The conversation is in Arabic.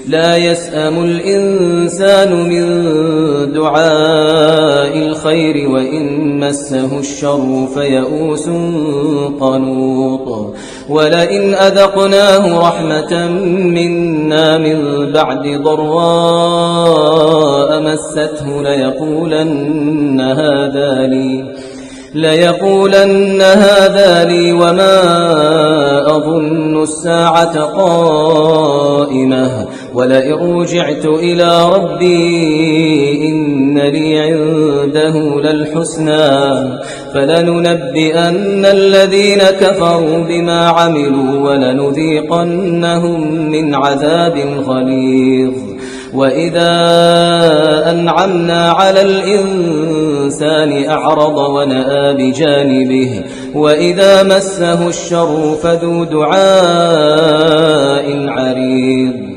لا يسأم الإنسان من دعاء الخير وإن مسه الشر فيئوس قنوط ولئن أذقناه رحمة منا من بعد ضراء مسته ليقولن هذا لي وما أظن الساعة قائمة ولئن رجعت إلى ربي إن لي عنده للحسنى فلننبئن الذين كفروا بما عملوا ولنذيقنهم من عذاب غليظ وإذا أنعمنا على الإنسان أعرض ونأى بجانبه وإذا مسه الشر فذو دعاء عريض